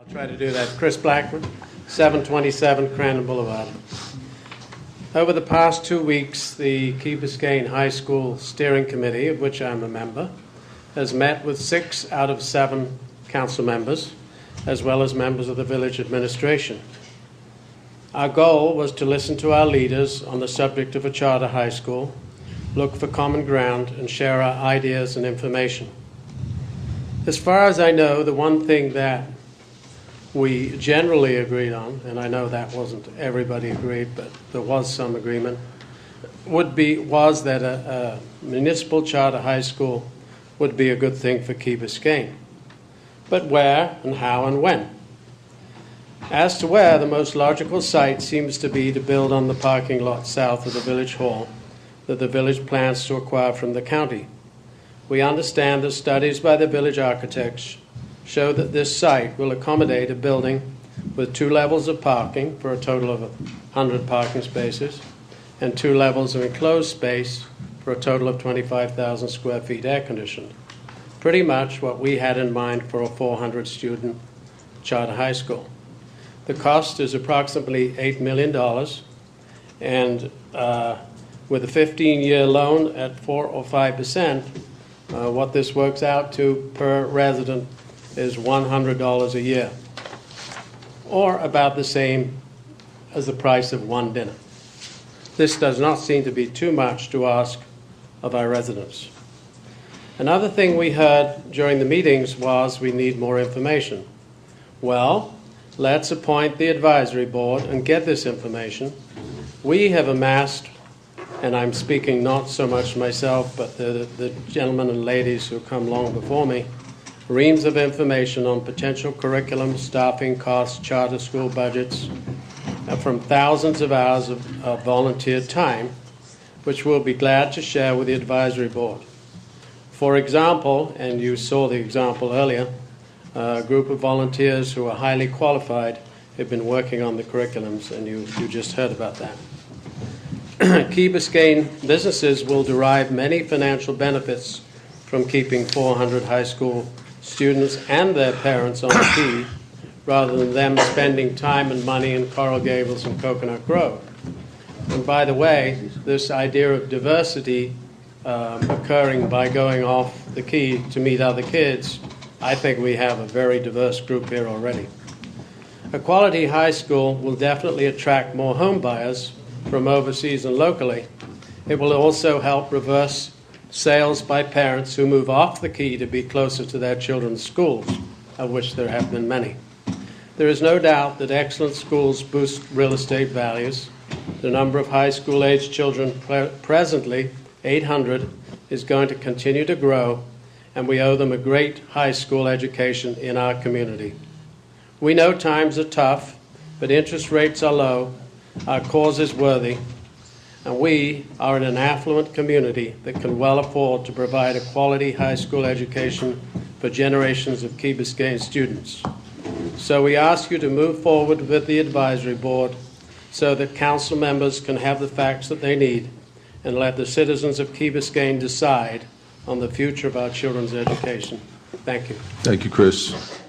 I'll try to do that. Chris Blackman, 727 Crandon Boulevard. Over the past 2 weeks, the Key Biscayne High School Steering Committee, of which I'm a member, has met with 6 out of 7 council members, as well as members of the village administration. Our goal was to listen to our leaders on the subject of a charter high school, look for common ground, and share our ideas and information. As far as I know, the one thing that we generally agreed on, and I know that wasn't everybody agreed, but there was some agreement, was that a municipal charter high school would be a good thing for Key Biscayne. But where and how and when? As to where, the most logical site seems to be to build on the parking lot south of the village hall that the village plans to acquire from the county. We understand that studies by the village architects show that this site will accommodate a building with 2 levels of parking for a total of 100 parking spaces and 2 levels of enclosed space for a total of 25,000 square feet air conditioned. Pretty much what we had in mind for a 400-student charter high school. The cost is approximately $8 million, and with a 15-year loan at 4 or 5%, what this works out to per resident is $100 a year, or about the same as the price of one dinner. This does not seem to be too much to ask of our residents. Another thing we heard during the meetings was we need more information. Well, let's appoint the advisory board and get this information. We have amassed, and I'm speaking not so much myself, but the gentlemen and ladies who come long before me, reams of information on potential curriculum, staffing costs, charter school budgets, from thousands of hours of volunteer time, which we'll be glad to share with the advisory board. For example, and you saw the example earlier, a group of volunteers who are highly qualified have been working on the curriculums, and you just heard about that. Key Biscayne businesses will derive many financial benefits from keeping 400 high school students and their parents on the Key, rather than them spending time and money in Coral Gables and Coconut Grove. And by the way, this idea of diversity occurring by going off the Key to meet other kids, I think we have a very diverse group here already. A quality high school will definitely attract more home buyers from overseas and locally. It will also help reverse sales by parents who move off the Key to be closer to their children's schools, of which there have been many. There is no doubt that excellent schools boost real estate values. The number of high school-aged children, presently 800, is going to continue to grow, and we owe them a great high school education in our community. We know times are tough, but interest rates are low, our cause is worthy, and we are in an affluent community that can well afford to provide a quality high school education for generations of Key Biscayne students. So we ask you to move forward with the advisory board so that council members can have the facts that they need, and let the citizens of Key Biscayne decide on the future of our children's education. Thank you. Thank you, Chris.